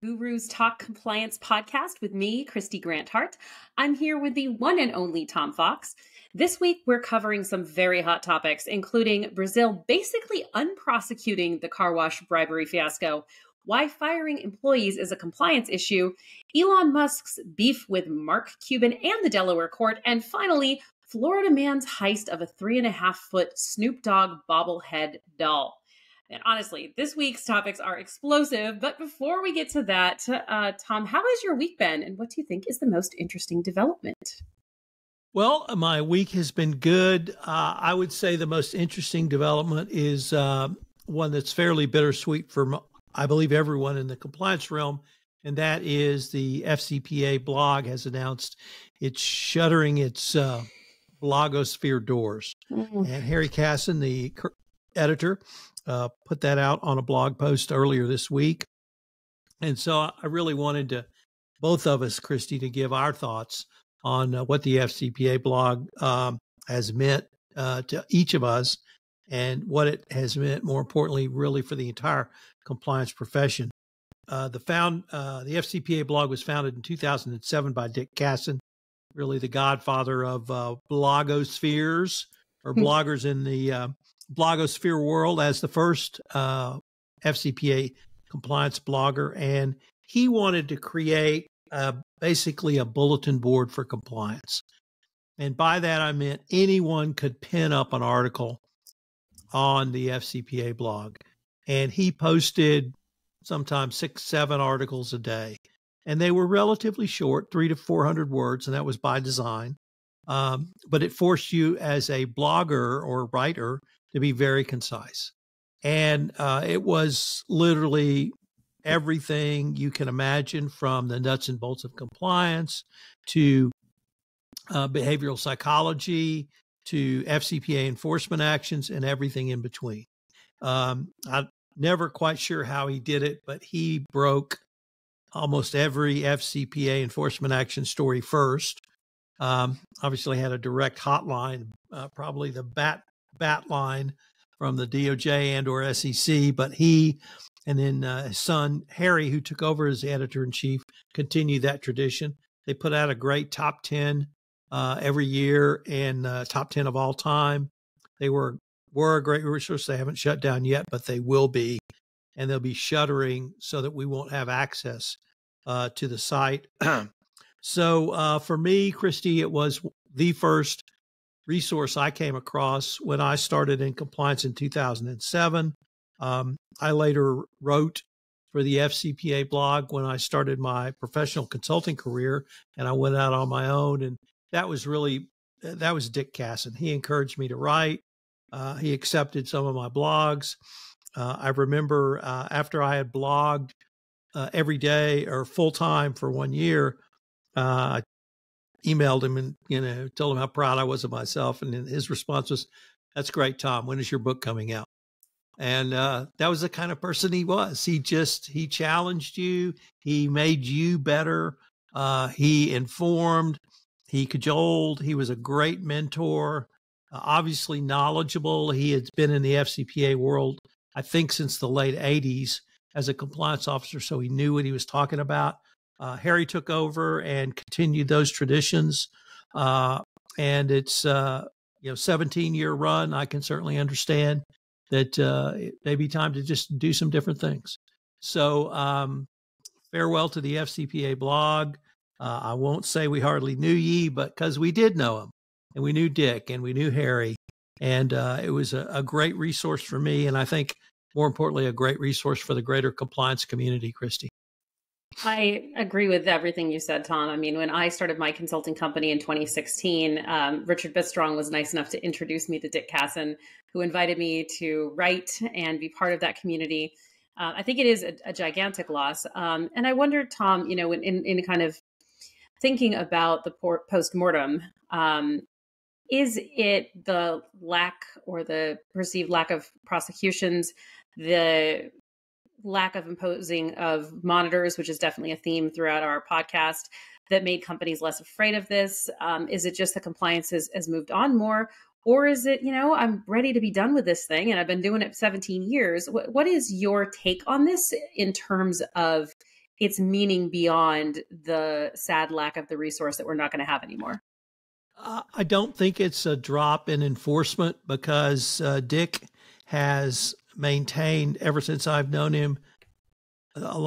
Gurus Talk Compliance podcast with me, Kristy Grant-Hart. I'm here with the one and only Tom Fox. This week, we're covering some very hot topics, including Brazil basically unprosecuting the car wash bribery fiasco, why firing employees is a compliance issue, Elon Musk's beef with Mark Cuban and the Delaware court, and finally, Florida man's heist of a 3.5-foot Snoop Dogg bobblehead doll. And honestly, this week's topics are explosive. But before we get to that, Tom, how has your week been? And what do you think is the most interesting development? Well, my week has been good. I would say the most interesting development is one that's fairly bittersweet for, I believe, everyone in the compliance realm. And that is the FCPA Blog has announced it's shuttering its blogosphere doors. And Harry Casson, the editor, put that out on a blog post earlier this week. And so I really wanted to, both of us, Kristy, to give our thoughts on what the FCPA blog has meant to each of us and what it has meant, more importantly, really for the entire compliance profession. The FCPA blog was founded in 2007 by Dick Casson, really the godfather of blogospheres or bloggers in the blogosphere world, as the first FCPA compliance blogger. And he wanted to create basically a bulletin board for compliance. And by that, I meant anyone could pin up an article on the FCPA blog. And he posted sometimes 6-7 articles a day. And they were relatively short, 300 to 400 words, and that was by design. But it forced you as a blogger or writer to be very concise. And it was literally everything you can imagine, from the nuts and bolts of compliance to behavioral psychology to FCPA enforcement actions and everything in between. I'm never quite sure how he did it, but he broke almost every FCPA enforcement action story first. Obviously had a direct hotline, probably the bat line from the DOJ and or SEC, but he and then his son, Harry, who took over as editor-in-chief, continued that tradition. They put out a great top 10 every year and top 10 of all time. They were a great resource. They haven't shut down yet, but they will be, and they'll be shuttering so that we won't have access to the site. So for me, Kristy, it was the first resource I came across when I started in compliance in 2007. I later wrote for the FCPA blog when I started my professional consulting career, and I went out on my own. And that was Dick Casson. He encouraged me to write. He accepted some of my blogs. I remember after I had blogged every day or full time for 1 year, I emailed him and, told him how proud I was of myself. And his response was, "That's great, Tom. When is your book coming out?" And that was the kind of person he was. He challenged you. He made you better. He informed, he cajoled. He was a great mentor, obviously knowledgeable. He had been in the FCPA world, I think, since the late 80s as a compliance officer. So he knew what he was talking about. Harry took over and continued those traditions. And it's, 17-year run. I can certainly understand that it may be time to just do some different things. So farewell to the FCPA blog. I won't say we hardly knew ye, but because we did know him, and we knew Dick, and we knew Harry. And it was a great resource for me. And I think, more importantly, a great resource for the greater compliance community, Kristy. I agree with everything you said, Tom. I mean, when I started my consulting company in 2016, Richard Bistrong was nice enough to introduce me to Dick Casson, who invited me to write and be part of that community. I think it is a gigantic loss. And I wondered, Tom, in kind of thinking about the post-mortem, is it the lack or the perceived lack of prosecutions, the lack of imposing of monitors, which is definitely a theme throughout our podcast, that made companies less afraid of this? Is it just the compliance has moved on more? Or is it, I'm ready to be done with this thing and I've been doing it 17 years. What is your take on this in terms of its meaning beyond the sad lack of the resource that we're not going to have anymore? I don't think it's a drop in enforcement because Dick has maintained, ever since I've known him,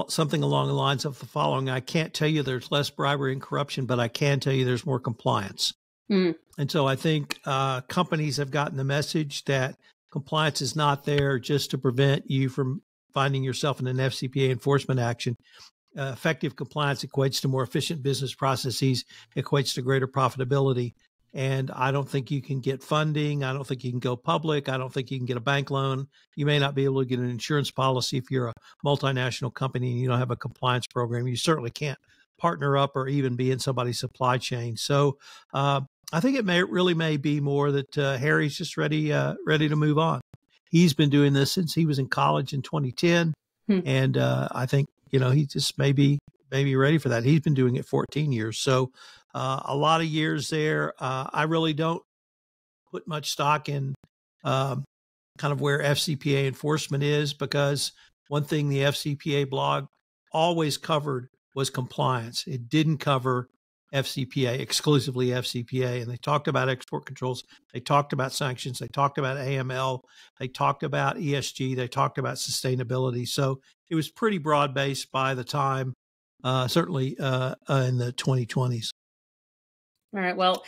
something along the lines of the following. I can't tell you there's less bribery and corruption, but I can tell you there's more compliance. Mm. And so I think companies have gotten the message that compliance is not there just to prevent you from finding yourself in an FCPA enforcement action. Effective compliance equates to more efficient business processes, equates to greater profitability. And I don't think you can get funding. I don't think you can go public. I don't think you can get a bank loan. You may not be able to get an insurance policy if you're a multinational company and you don't have a compliance program. You certainly can't partner up or even be in somebody's supply chain. So I think it really may be more that Harry's just ready to move on. He's been doing this since he was in college in 2010. And I think, he just may be ready for that. He's been doing it 14 years. So a lot of years there. I really don't put much stock in kind of where FCPA enforcement is, because one thing the FCPA blog always covered was compliance. It didn't cover FCPA, exclusively FCPA. And they talked about export controls. They talked about sanctions. They talked about AML. They talked about ESG. They talked about sustainability. So it was pretty broad-based by the time, certainly in the 2020s. All right. Well,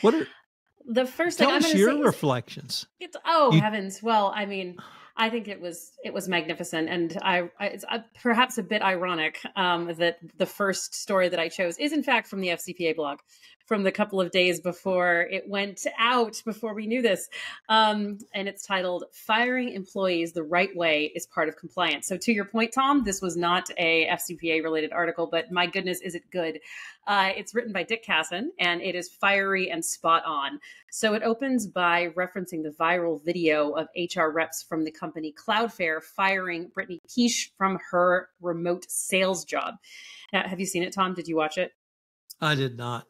the first thing tell I'm us going to your say reflections. Heavens. Well, I mean, I think it was magnificent, and it's perhaps a bit ironic that the first story that I chose is in fact from the FCPA blog, from the couple of days before it went out, before we knew this, and it's titled "Firing Employees the Right Way is Part of Compliance." So to your point, Tom, this was not a FCPA related article, but my goodness, is it good? It's written by Dick Casson, and it is fiery and spot on. So it opens by referencing the viral video of HR reps from the company Cloudflare firing Brittany Peach from her remote sales job. Now, have you seen it, Tom? Did you watch it? I did not.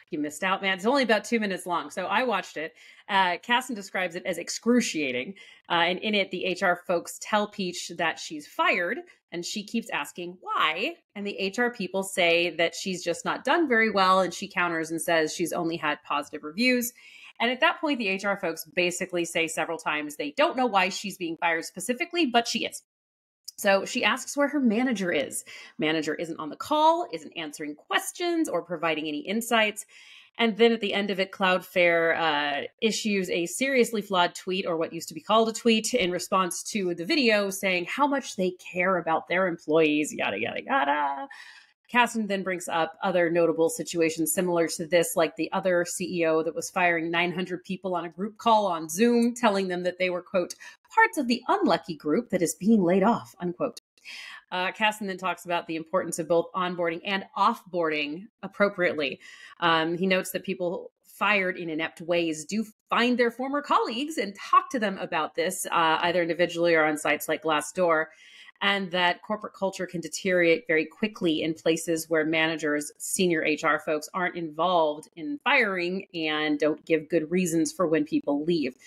You missed out, man. It's only about 2 minutes long. So I watched it. Casson describes it as excruciating. And in it, the HR folks tell Peach that she's fired, and she keeps asking why. And the HR people say that she's just not done very well. And she counters and says she's only had positive reviews. And at that point, the HR folks basically say several times they don't know why she's being fired specifically, but she is. So she asks where her manager is. Manager isn't on the call, isn't answering questions or providing any insights. And then at the end of it, Cloudflare issues a seriously flawed tweet, or what used to be called a tweet, in response to the video saying how much they care about their employees, yada, yada, yada. Casson then brings up other notable situations similar to this, like the other CEO that was firing 900 people on a group call on Zoom, telling them that they were, quote, parts of the unlucky group that is being laid off, unquote. Casson then talks about the importance of both onboarding and offboarding appropriately. He notes that people fired in inept ways do find their former colleagues and talk to them about this, either individually or on sites like Glassdoor, and that corporate culture can deteriorate very quickly in places where managers, senior HR folks aren't involved in firing and don't give good reasons for when people leave.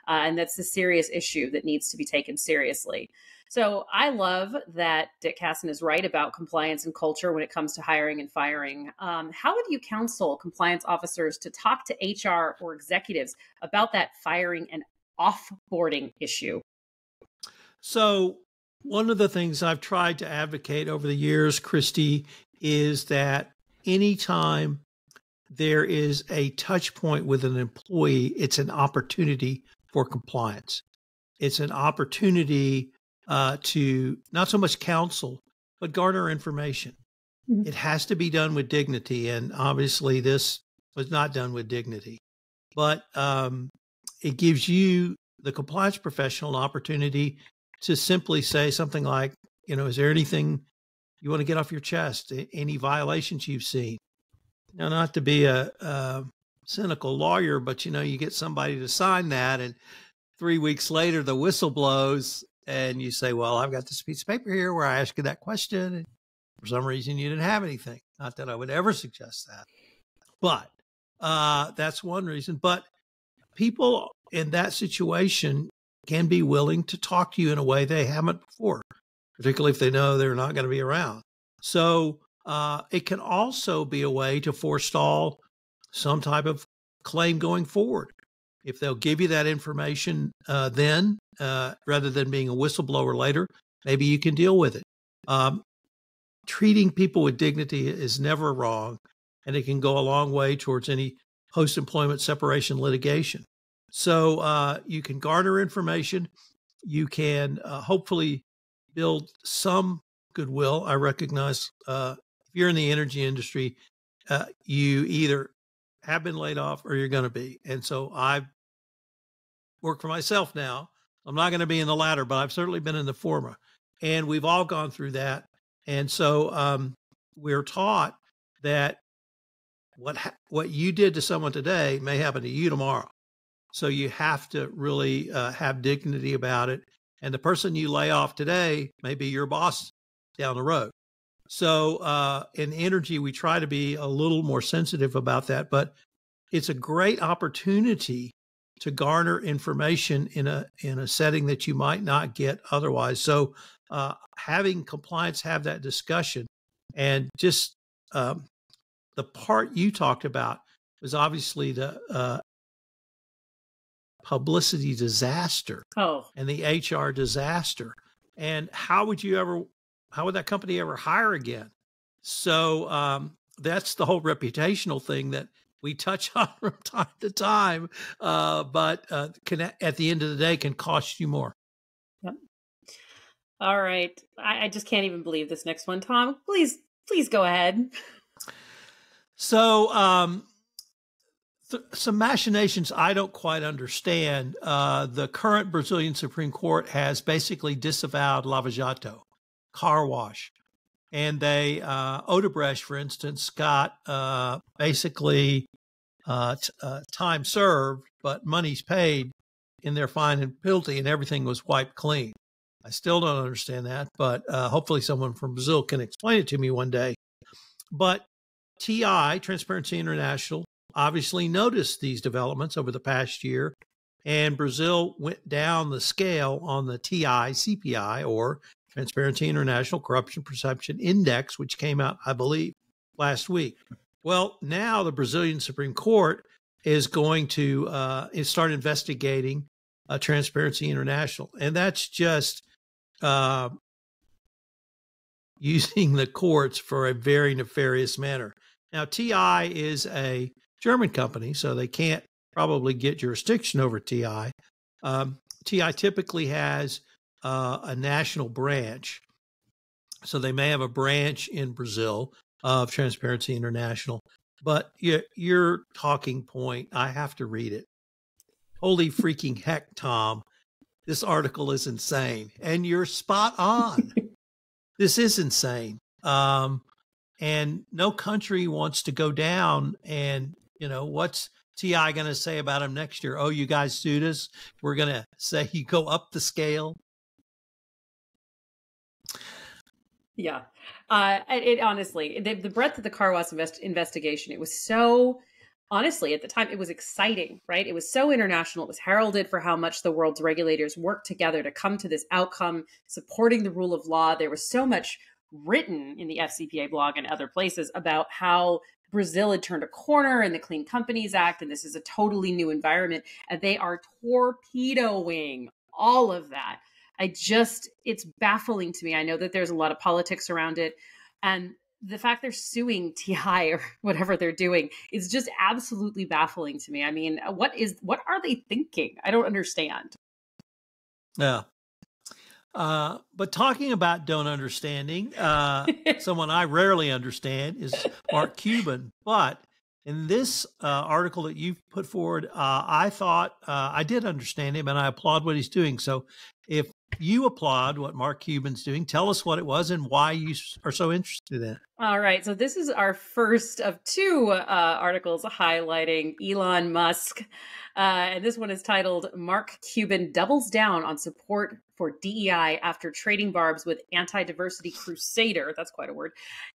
And that's a serious issue that needs to be taken seriously. So I love that Dick Casson is right about compliance and culture when it comes to hiring and firing. How would you counsel compliance officers to talk to HR or executives about that firing and offboarding issue? So one of the things I've tried to advocate over the years, Kristy, is that anytime there is a touch point with an employee, it's an opportunity for compliance. It's an opportunity to not so much counsel, but garner information. Mm-hmm. It has to be done with dignity. And obviously this was not done with dignity, but it gives you, the compliance professional, an opportunity to simply say something like, is there anything you want to get off your chest? Any violations you've seen? Now, not to be a cynical lawyer, but you get somebody to sign that, and 3 weeks later the whistle blows, and you say, well, I've got this piece of paper here where I asked you that question, and for some reason you didn't have anything. Not that I would ever suggest that, but that's one reason. But people in that situation can be willing to talk to you in a way they haven't before, particularly if they know they're not going to be around. So it can also be a way to forestall some type of claim going forward. If they'll give you that information then, rather than being a whistleblower later, maybe you can deal with it. Treating people with dignity is never wrong, and it can go a long way towards any post-employment separation litigation. So you can garner information. You can hopefully build some goodwill. I recognize if you're in the energy industry, you either have been laid off or you're going to be. And so I work for myself now. I'm not going to be in the latter, but I've certainly been in the former. And we've all gone through that. And so we're taught that what you did to someone today may happen to you tomorrow. So you have to really have dignity about it. And the person you lay off today may be your boss down the road. So in energy, we try to be a little more sensitive about that, but it's a great opportunity to garner information in a setting that you might not get otherwise. So having compliance have that discussion, and just the part you talked about was obviously the publicity disaster and the HR disaster. And how would that company ever hire again? So that's the whole reputational thing that we touch on from time to time, but at the end of the day can cost you more. Yep. All right. I just can't even believe this next one. Tom, please go ahead. So some machinations I don't quite understand. The current Brazilian Supreme Court has basically disavowed Lava Jato, car wash. And they, Odebrecht, for instance, got basically time served, but money's paid in their fine and penalty, and everything was wiped clean. I still don't understand that, but hopefully someone from Brazil can explain it to me one day. But TI, Transparency International, obviously noticed these developments over the past year, and Brazil went down the scale on the TI CPI, or Transparency International Corruption Perception Index, which came out, I believe, last week. Well, now the Brazilian Supreme Court is going to start investigating Transparency International, and that's just using the courts for a very nefarious manner. Now, TI is a German company, so they can't probably get jurisdiction over TI. TI typically has a national branch, so they may have a branch in Brazil of Transparency International. But your talking point, I have to read it. Holy freaking heck, Tom. This article is insane. And you're spot on. This is insane. And no country wants to go down. And, what's TI going to say about them next year? Oh, you guys sued us. We're going to say you go up the scale. Yeah. It honestly, the breadth of the car wash investigation, it was so, honestly, at the time, it was exciting, right? It was so international. It was heralded for how much the world's regulators worked together to come to this outcome, supporting the rule of law. There was so much written in the FCPA blog and other places about how Brazil had turned a corner in the Clean Companies Act, and this is a totally new environment, and they are torpedoing all of that. It's baffling to me. I know that there's a lot of politics around it, and the fact they're suing TI or whatever they're doing is just absolutely baffling to me. I mean, what are they thinking? I don't understand. Yeah. But talking about don't understanding, someone I rarely understand is Mark Cuban. But in this article that you've put forward, I thought I did understand him, and I applaud what he's doing. So if you applaud what Mark Cuban's doing, tell us what it was and why you are so interested in it. All right. So this is our first of two articles highlighting Elon Musk. And this one is titled, Mark Cuban Doubles Down on Support for DEI After Trading Barbs with Anti-Diversity Crusader. That's quite a word.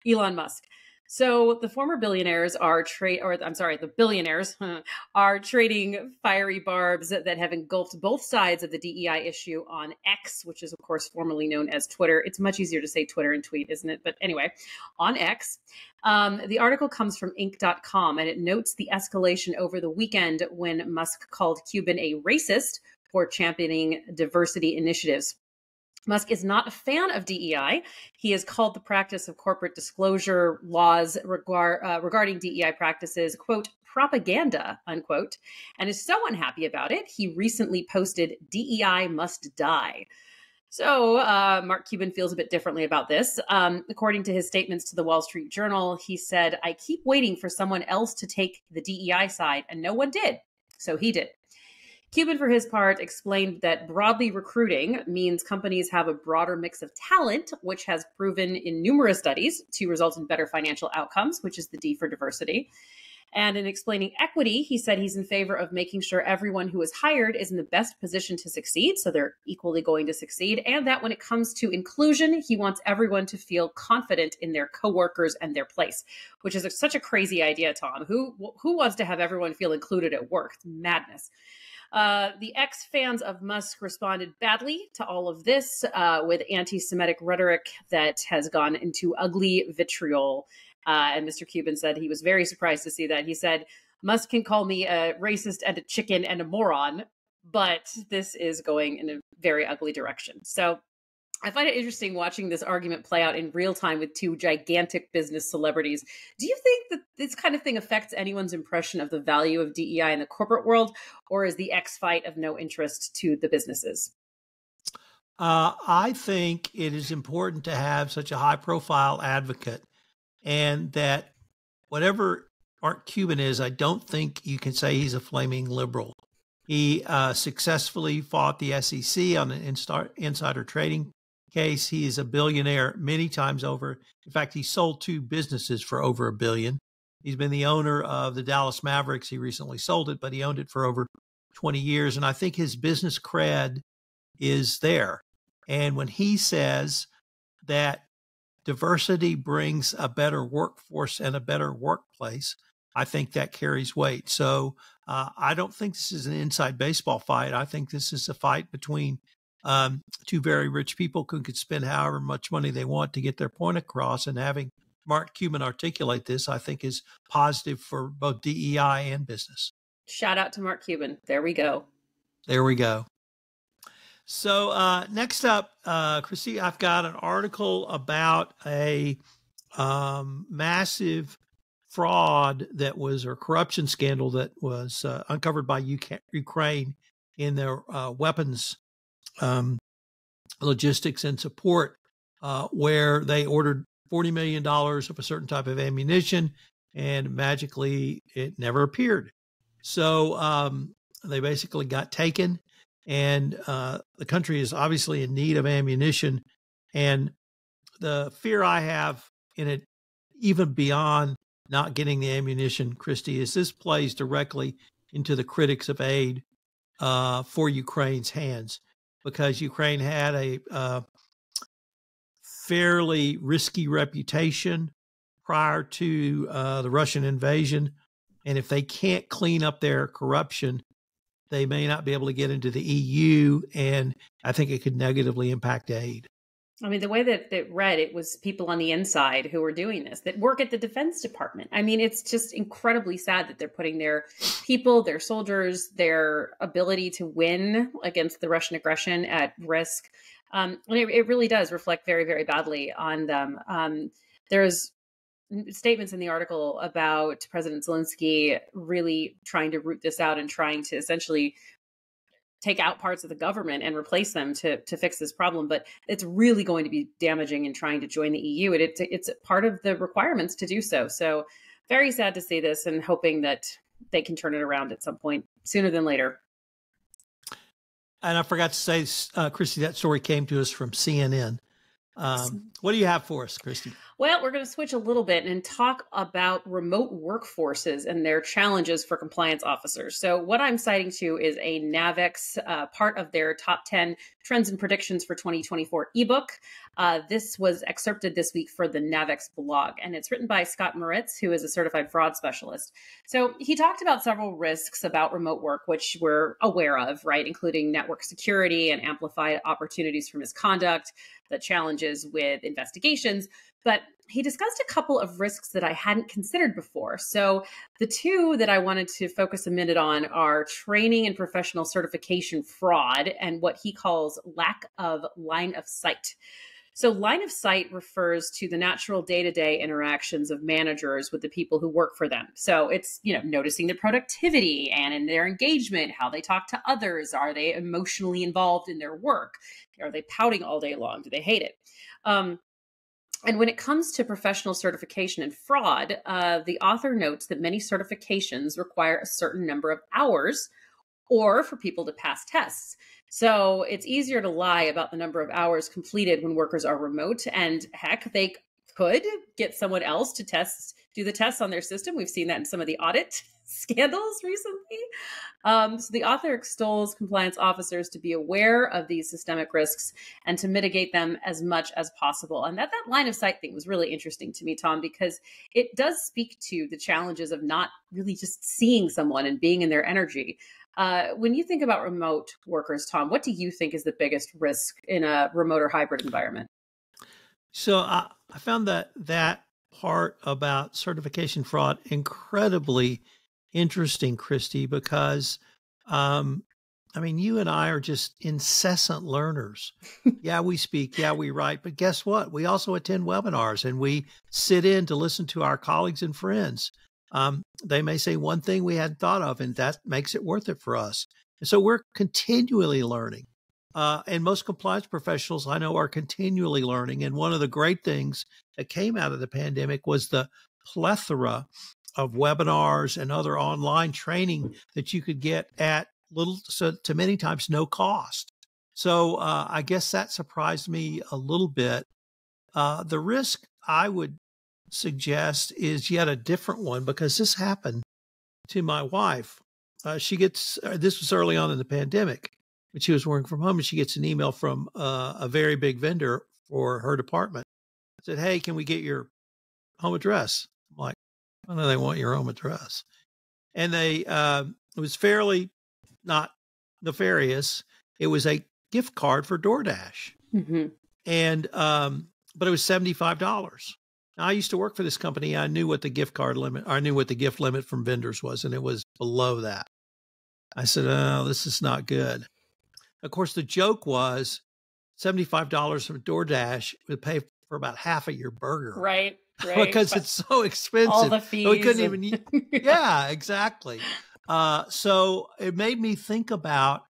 Elon Musk. So the former billionaires are the billionaires are trading fiery barbs that have engulfed both sides of the DEI issue on X, which is of course formerly known as Twitter. It's much easier to say Twitter and tweet, isn't it? But anyway, on X. The article comes from Inc.com, and it notes the escalation over the weekend when Musk called Cuban a racist for championing diversity initiatives. Musk is not a fan of DEI. He has called the practice of corporate disclosure laws regarding DEI practices, quote, propaganda, unquote, and is so unhappy about it, he recently posted, DEI must die. So Mark Cuban feels a bit differently about this. According to his statements to the Wall Street Journal, he said, I keep waiting for someone else to take the DEI side, and no one did. So he did. Cuban, for his part, explained that broadly recruiting means companies have a broader mix of talent, which has proven in numerous studies to result in better financial outcomes, which is the D for diversity. And in explaining equity, he said he's in favor of making sure everyone who is hired is in the best position to succeed, so they're equally going to succeed, and that when it comes to inclusion, he wants everyone to feel confident in their coworkers and their place, which is such a crazy idea, Tom. Who wants to have everyone feel included at work? It's madness. The ex-fans of Musk responded badly to all of this with anti-Semitic rhetoric that has gone into ugly vitriol. And Mr. Cuban said he was very surprised to see that. He said, Musk can call me a racist and a chicken and a moron, but this is going in a very ugly direction. So I find it interesting watching this argument play out in real time with two gigantic business celebrities. Do you think that this kind of thing affects anyone's impression of the value of DEI in the corporate world, or is the X fight of no interest to the businesses? I think it is important to have such a high-profile advocate, and that whatever Mark Cuban is, I don't think you can say he's a flaming liberal. He successfully fought the SEC on an insider trading case. He is a billionaire many times over. In fact, he sold two businesses for over $1 billion. He's been the owner of the Dallas Mavericks. He recently sold it, but he owned it for over 20 years. And I think his business cred is there. And when he says that diversity brings a better workforce and a better workplace, I think that carries weight. So I don't think this is an inside baseball fight. I think this is a fight between two very rich people who could spend however much money they want to get their point across. And having Mark Cuban articulate this, I think, is positive for both DEI and business. Shout out to Mark Cuban. There we go. There we go. So next up, Kristy, I've got an article about a massive fraud that was, or corruption scandal that was uncovered by Ukraine in their weapons logistics and support, where they ordered $40 million of a certain type of ammunition, and magically it never appeared. So they basically got taken, and the country is obviously in need of ammunition. And the fear I have in it, even beyond not getting the ammunition, Kristy, is this plays directly into the critics of aid for Ukraine's hands, because Ukraine had a fairly risky reputation prior to the Russian invasion. And if they can't clean up their corruption, they may not be able to get into the EU. And I think it could negatively impact aid. I mean, the way that it read, it was people on the inside who were doing this, that work at the Defense Department. I mean, it's just incredibly sad that they're putting their people, their soldiers, their ability to win against the Russian aggression at risk. And it really does reflect very, very badly on them. There's statements in the article about President Zelensky really trying to root this out and trying to essentially take out parts of the government and replace them to fix this problem. But it's really going to be damaging in trying to join the EU. And it's part of the requirements to do so. So very sad to see this, and hoping that they can turn it around at some point sooner than later. And I forgot to say, Kristy, that story came to us from CNN. What do you have for us, Kristy? Well, we're going to switch a little bit and talk about remote workforces and their challenges for compliance officers. So, what I'm citing to is a NAVEX part of their top 10 trends and predictions for 2024 ebook. This was excerpted this week for the NAVEX blog, and it's written by Scott Moritz, who is a certified fraud specialist. So, he talked about several risks about remote work, which we're aware of, right, including network security and amplified opportunities for misconduct, the challenges with investigations. But he discussed a couple of risks that I hadn't considered before. So the two that I wanted to focus a minute on are training and professional certification fraud and what he calls lack of line of sight. So line of sight refers to the natural day-to-day interactions of managers with the people who work for them. So it's, noticing their productivity and in their engagement, how they talk to others. Are they emotionally involved in their work? Are they pouting all day long? Do they hate it? And when it comes to professional certification and fraud, the author notes that many certifications require a certain number of hours or for people to pass tests. So it's easier to lie about the number of hours completed when workers are remote. And heck, they could get someone else to do the tests on their system. We've seen that in some of the audit scandals recently. So the author extols compliance officers to be aware of these systemic risks and to mitigate them as much as possible. And that line of sight thing was really interesting to me, Tom, because it does speak to the challenges of not really just seeing someone and being in their energy. When you think about remote workers, Tom, what do you think is the biggest risk in a remote or hybrid environment? So I found that part about certification fraud incredibly interesting, Kristy, because, you and I are just incessant learners. Yeah, we speak. Yeah, we write. But guess what? We also attend webinars and we sit in to listen to our colleagues and friends. They may say one thing we hadn't thought of, and that makes it worth it for us. And so we're continually learning. And most compliance professionals I know are continually learning. And one of the great things that came out of the pandemic was the plethora of webinars and other online training that you could get at to many times no cost. So I guess that surprised me a little bit. The risk I would suggest is yet a different one, because this happened to my wife. This was early on in the pandemic, when she was working from home, and she gets an email from a very big vendor for her department. It said, "Hey, can we get your home address?" I'm like, "Why do they want your home address?" And it was fairly not nefarious. It was a gift card for DoorDash. Mm-hmm. And, but it was $75. Now, I used to work for this company. I knew what the gift limit from vendors was, and it was below that. I said, "Oh, this is not good." Of course, the joke was $75 from DoorDash would pay for about half of your burger. Right. Because it's so expensive. All the fees. So we couldn't even, yeah, exactly. So it made me think about,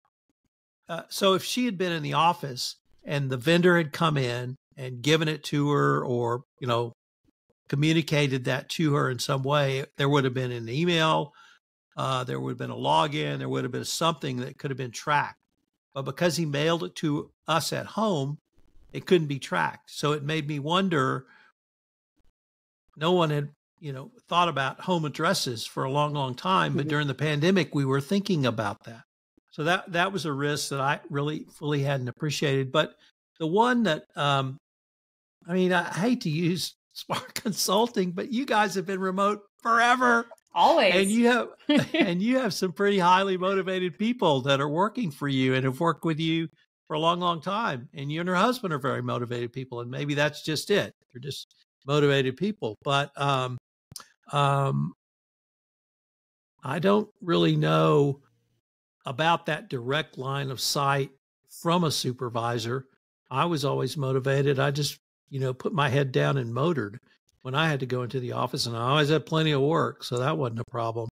so if she had been in the office and the vendor had come in and given it to her, or, communicated that to her in some way, there would have been an email, there would have been a login, there would have been something that could have been tracked. But because he mailed it to us at home, it couldn't be tracked. So it made me wonder, no one had, thought about home addresses for a long, long time. But during the pandemic, we were thinking about that. So that was a risk that I really fully hadn't appreciated. But the one that, I hate to use Spark Consulting, but you guys have been remote forever. Always. And you have some pretty highly motivated people that are working for you and have worked with you for a long, long time. And you and your husband are very motivated people. And maybe that's just it. You're just motivated people. But I don't really know about that direct line of sight from a supervisor. I was always motivated. I just, put my head down and motored when I had to go into the office, and I always had plenty of work. So that wasn't a problem.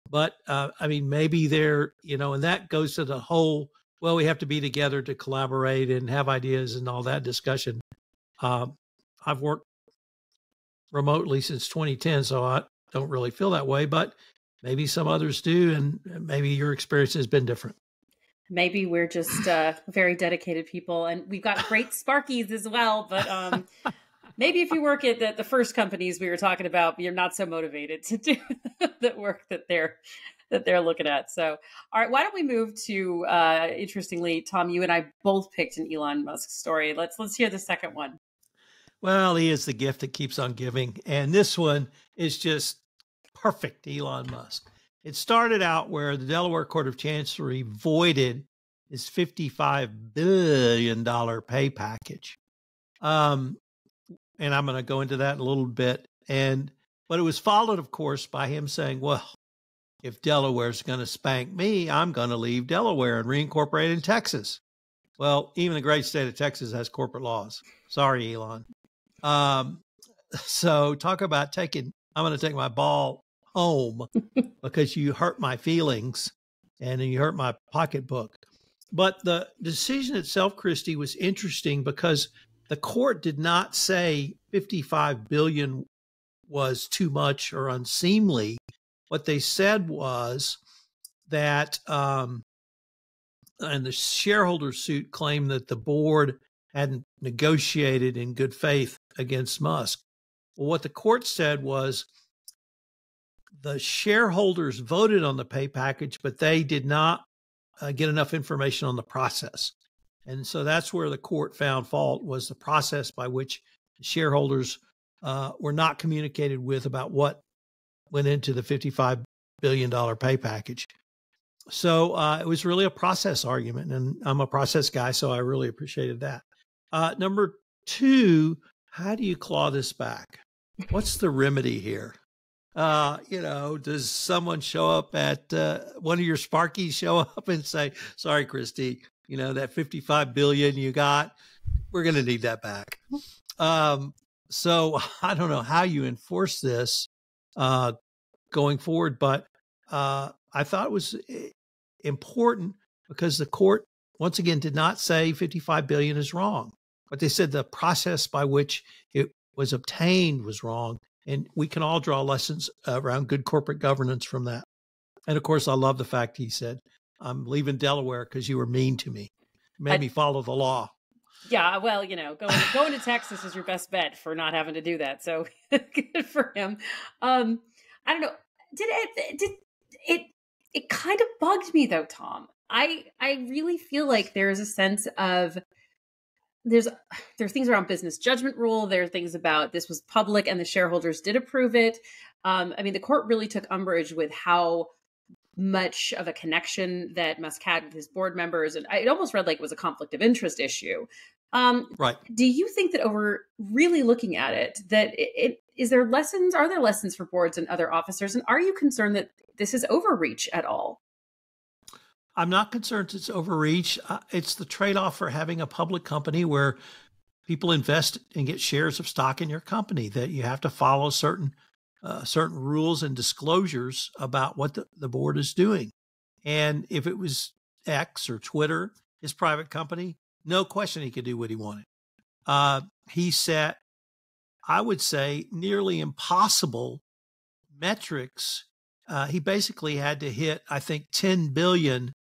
But maybe there, and that goes to the whole, well, we have to be together to collaborate and have ideas and all that discussion. I've worked remotely since 2010, so I don't really feel that way, but maybe some others do. And maybe your experience has been different. Maybe we're just very dedicated people, and we've got great Sparkies as well. But Maybe if you work at the first companies we were talking about, you're not so motivated to do the work that they're looking at. So, all right, why don't we move to interestingly, Tom, you and I both picked an Elon Musk story. Let's hear the second one. Well, he is the gift that keeps on giving. And this one is just perfect Elon Musk. It started out where the Delaware Court of Chancery voided his $55 billion pay package. And I'm going to go into that in a little bit. But it was followed, of course, by him saying, well, if Delaware's going to spank me, I'm going to leave Delaware and reincorporate in Texas. Well, even the great state of Texas has corporate laws. Sorry, Elon. So talk about I'm going to take my ball home because you hurt my feelings and you hurt my pocketbook. But the decision itself, Kristy, was interesting because the court did not say 55 billion was too much or unseemly. What they said was that, and the shareholder suit claimed that the board hadn't negotiated in good faith against Musk. Well, what the court said was the shareholders voted on the pay package, but they did not get enough information on the process. And so that's where the court found fault, was the process by which the shareholders were not communicated with about what went into the $55 billion pay package. So it was really a process argument, and I'm a process guy, so I really appreciated that. Number two, how do you claw this back? What's the remedy here? Does someone show up at one of your Sparkies show up and say, sorry, Kristy, that 55 billion you got, we're going to need that back. So I don't know how you enforce this going forward, but I thought it was important because the court, once again, did not say 55 billion is wrong, but they said the process by which it was obtained was wrong. And we can all draw lessons around good corporate governance from that. And of course, I love the fact he said, I'm leaving Delaware because you were mean to me. Made me follow the law. Yeah, well, going to Texas is your best bet for not having to do that. So good for him. I don't know. It kind of bugged me though, Tom. I really feel like there's a sense of there's things around business judgment rule. There are things about this was public and the shareholders did approve it. The court really took umbrage with how much of a connection that Musk had with his board members. And it almost read like it was a conflict of interest issue. Right. Do you think that over really looking at it, that are there lessons for boards and other officers? And are you concerned that this is overreach at all? I'm not concerned it's overreach. It's the trade-off for having a public company where people invest and get shares of stock in your company, that you have to follow certain rules and disclosures about what the board is doing. And if it was X or Twitter, his private company, no question he could do what he wanted. He set, I would say, nearly impossible metrics. He basically had to hit, I think, 10 billion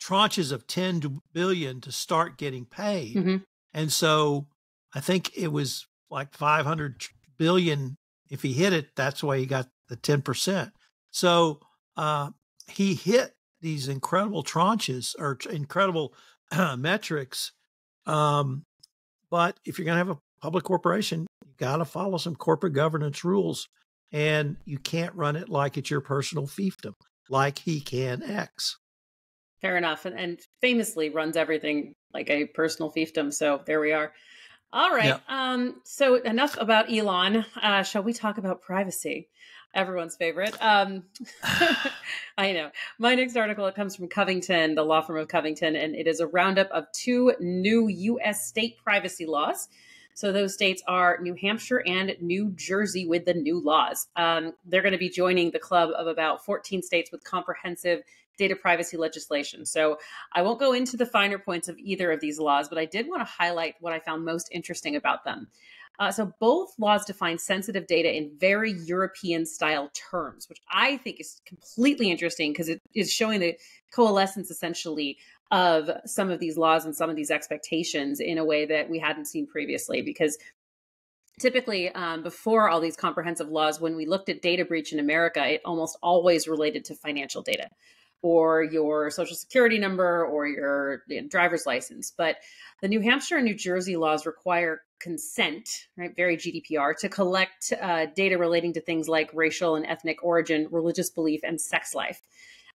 tranches of 10 billion to start getting paid. Mm-hmm. And so I think it was like 500 billion. If he hit it, that's why he got the 10%. So he hit these incredible tranches or incredible metrics. But if you're going to have a public corporation, you got to follow some corporate governance rules, and you can't run it like it's your personal fiefdom, like he can X. Fair enough. And famously runs everything like a personal fiefdom. So there we are. All right. Yep. So enough about Elon. Shall we talk about privacy? Everyone's favorite. I know. My next article, it comes from Covington, the law firm of Covington, and it is a roundup of 2 new U.S. state privacy laws. So those states are New Hampshire and New Jersey with the new laws. They're going to be joining the club of about 14 states with comprehensive data privacy legislation. So I won't go into the finer points of either of these laws, but I did want to highlight what I found most interesting about them. So both laws define sensitive data in very European style terms, which I think is completely interesting because it is showing the coalescence essentially of some of these laws and some of these expectations in a way that we hadn't seen previously. Because typically, before all these comprehensive laws, when we looked at data breach in America, it almost always related to financial data or your social security number or your driver's license. But the New Hampshire and New Jersey laws require consent, right, very GDPR, to collect data relating to things like racial and ethnic origin, religious belief, and sex life.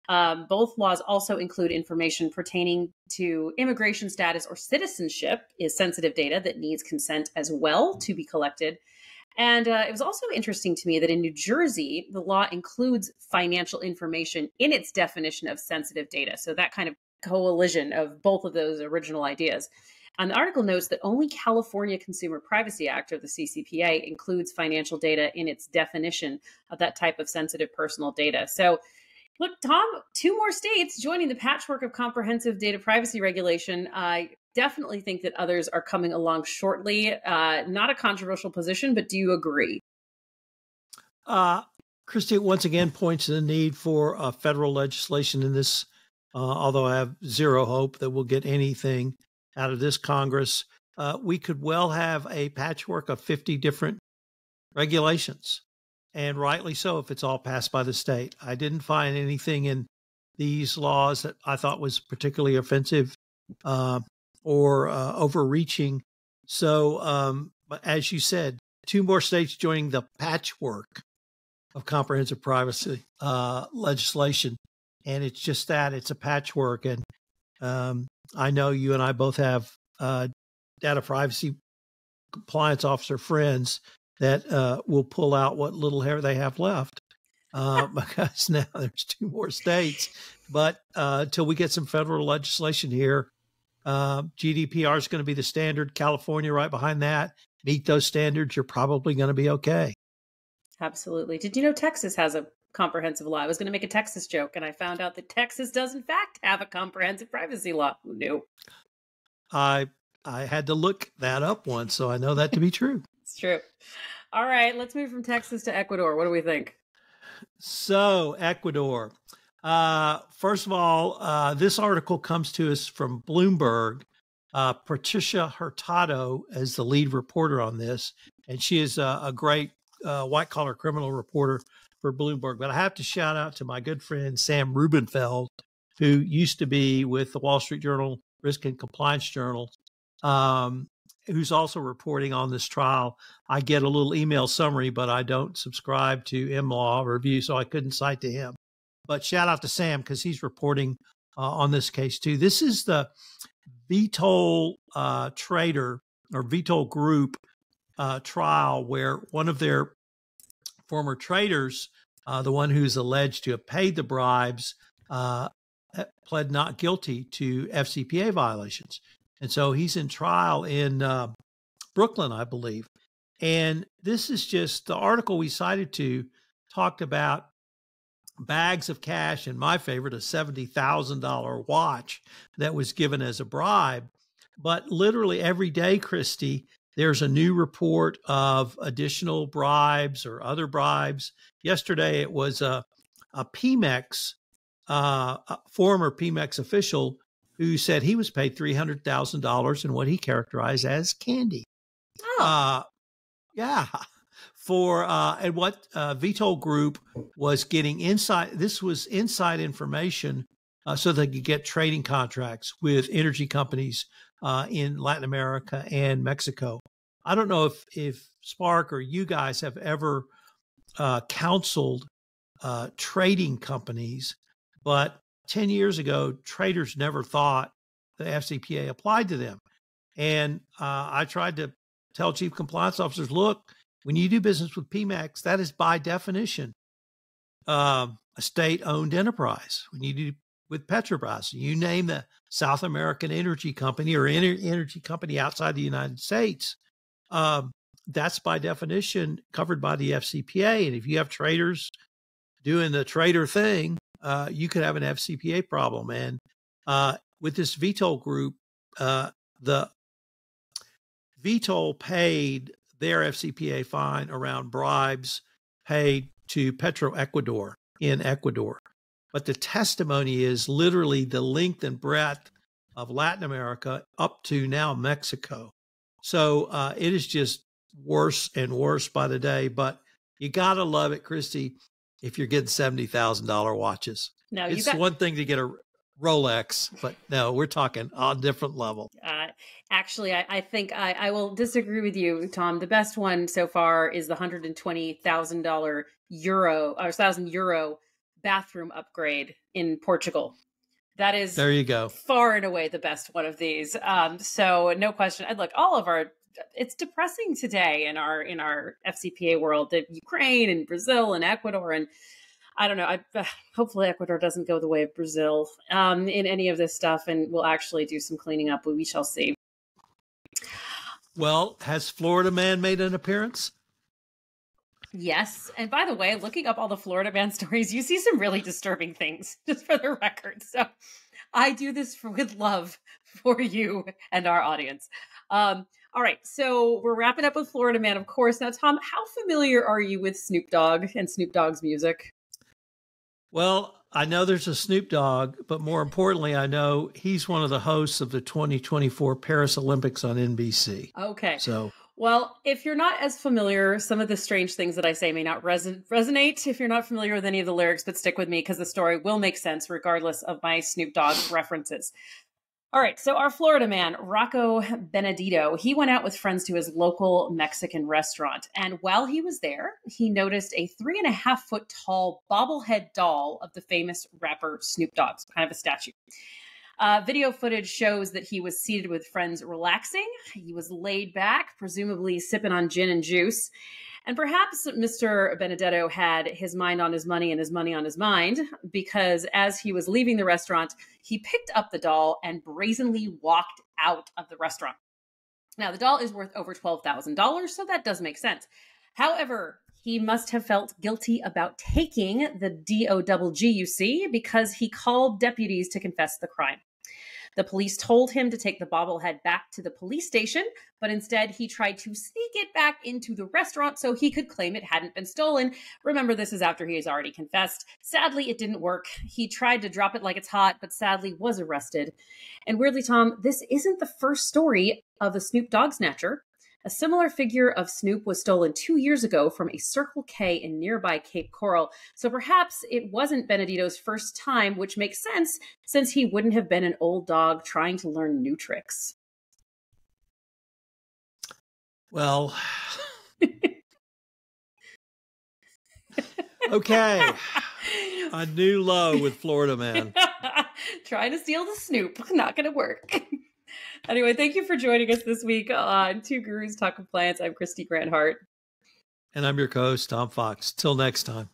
Both laws also include information pertaining to immigration status or citizenship is sensitive data that needs consent as well to be collected. And it was also interesting to me that in New Jersey, the law includes financial information in its definition of sensitive data. So that kind of coalition of both of those original ideas. And the article notes that only California Consumer Privacy Act, or the CCPA, includes financial data in its definition of that type of sensitive personal data. So look, Tom, 2 more states joining the patchwork of comprehensive data privacy regulation. I definitely think that others are coming along shortly. Not a controversial position, but do you agree? Kristy once again points to the need for federal legislation in this, although I have zero hope that we'll get anything out of this Congress. We could well have a patchwork of 50 different regulations. And rightly so, if it's all passed by the state. I didn't find anything in these laws that I thought was particularly offensive or overreaching. So, but as you said, 2 more states joining the patchwork of comprehensive privacy legislation. And it's just that, it's a patchwork. And I know you and I both have data privacy compliance officer friends that will pull out what little hair they have left because now there's 2 more states. But until we get some federal legislation here, GDPR is going to be the standard. California right behind that. Meet those standards, you're probably going to be okay. Absolutely. Did you know Texas has a comprehensive law? I was going to make a Texas joke, and I found out that Texas does, in fact, have a comprehensive privacy law. Who knew? I had to look that up once, so I know that to be true. It's true. All right, let's move from Texas to Ecuador. What do we think? So, Ecuador. First of all, this article comes to us from Bloomberg. Patricia Hurtado is the lead reporter on this, and she is a great white-collar criminal reporter for Bloomberg. But I have to shout out to my good friend Sam Rubenfeld, who used to be with the Wall Street Journal Risk and Compliance Journal, who's also reporting on this trial. I get a little email summary, but I don't subscribe to MLaw Review, so I couldn't cite to him. But shout out to Sam because he's reporting on this case too. This is the VTOL trader or VTOL group trial where one of their former traders, the one who's alleged to have paid the bribes, pled not guilty to FCPA violations. And so he's in trial in Brooklyn, I believe. And this is just the article we cited to talked about bags of cash, and my favorite, a $70,000 watch that was given as a bribe. But literally every day, Kristy, there's a new report of additional bribes or other bribes. Yesterday, it was a Pemex, a former Pemex official who said he was paid $300,000 in what he characterized as candy. Oh. Yeah. For and what VTOL Group was getting inside, this was inside information so they could get trading contracts with energy companies in Latin America and Mexico. I don't know if Spark or you guys have ever counseled trading companies, but 10 years ago, traders never thought the FCPA applied to them. And I tried to tell chief compliance officers, look, when you do business with Pemex, that is by definition a state-owned enterprise. When you do with Petrobras, you name the South American energy company or energy company outside the United States, that's by definition covered by the FCPA. And if you have traders doing the trader thing, you could have an FCPA problem. And with this VTOL group, the VTOL paid their FCPA fine around bribes paid to Petroecuador in Ecuador. But the testimony is literally the length and breadth of Latin America up to now Mexico. So it is just worse and worse by the day. But you got to love it, Kristy, if you're getting $70,000 watches. No, it's one thing to get a Rolex, but no, we're talking on a different level. Actually, I think I will disagree with you, Tom. The best one so far is the $120,000 €1,000 bathroom upgrade in Portugal. That is, there you go, far and away the best one of these. So no question. Look, it's depressing today in our FCPA world, that Ukraine and Brazil and Ecuador, and I don't know. Hopefully Ecuador doesn't go the way of Brazil in any of this stuff, and we'll actually do some cleaning up. We shall see. Well, has Florida Man made an appearance? Yes. And by the way, looking up all the Florida Man stories, you see some really disturbing things, just for the record. So I do this with love for you and our audience. All right. So we're wrapping up with Florida Man, of course. Now, Tom, how familiar are you with Snoop Dogg and Snoop Dogg's music? Well, I know there's a Snoop Dogg, but more importantly, I know he's one of the hosts of the 2024 Paris Olympics on NBC. Okay. So, well, if you're not as familiar, some of the strange things that I say may not resonate if you're not familiar with any of the lyrics, but stick with me because the story will make sense regardless of my Snoop Dogg references. All right, so our Florida man, Rocco Benedito, he went out with friends to his local Mexican restaurant. And while he was there, he noticed a 3.5-foot tall bobblehead doll of the famous rapper Snoop Dogg, kind of a statue. Video footage shows that he was seated with friends relaxing. He was laid back, presumably sipping on gin and juice. And perhaps Mr. Benedetto had his mind on his money and his money on his mind, because as he was leaving the restaurant, he picked up the doll and brazenly walked out of the restaurant. Now, the doll is worth over $12,000, so that does make sense. However, he must have felt guilty about taking the D-O-double-G, you see, because he called deputies to confess the crime. The police told him to take the bobblehead back to the police station, but instead he tried to sneak it back into the restaurant so he could claim it hadn't been stolen. Remember, this is after he has already confessed. Sadly, it didn't work. He tried to drop it like it's hot, but sadly was arrested. And weirdly, Tom, this isn't the first story of a Snoop Dogg snatcher. A similar figure of Snoop was stolen 2 years ago from a Circle K in nearby Cape Coral. So perhaps it wasn't Benedito's first time, which makes sense since he wouldn't have been an old dog trying to learn new tricks. Well, okay. A new low with Florida Man. Trying to steal the Snoop. Not going to work. Anyway, thank you for joining us this week on Two Gurus Talk Compliance. I'm Kristy Grant-Hart. And I'm your co-host, Tom Fox. Till next time.